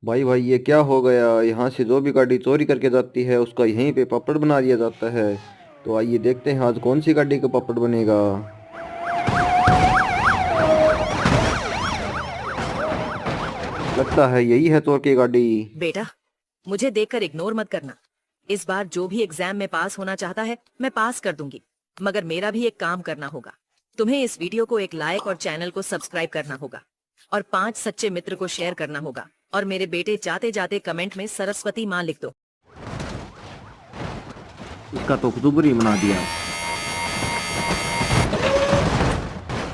भाई भाई ये क्या हो गया। यहाँ से जो भी गाड़ी चोरी करके जाती है उसका यहीं पे पापड़ बना दिया जाता है। तो आइए देखते हैं आज कौन सी गाड़ी का पापड़ बनेगा। लगता है यही है चोर की गाड़ी। बेटा, मुझे देखकर इग्नोर मत करना। इस बार जो भी एग्जाम में पास होना चाहता है मैं पास कर दूंगी, मगर मेरा भी एक काम करना होगा। तुम्हें इस वीडियो को एक लाइक और चैनल को सब्सक्राइब करना होगा और 5 सच्चे मित्र को शेयर करना होगा। और मेरे बेटे, जाते जाते कमेंट में सरस्वती माँ लिख दो। इसका तो अक्टूबर ही बना दिया।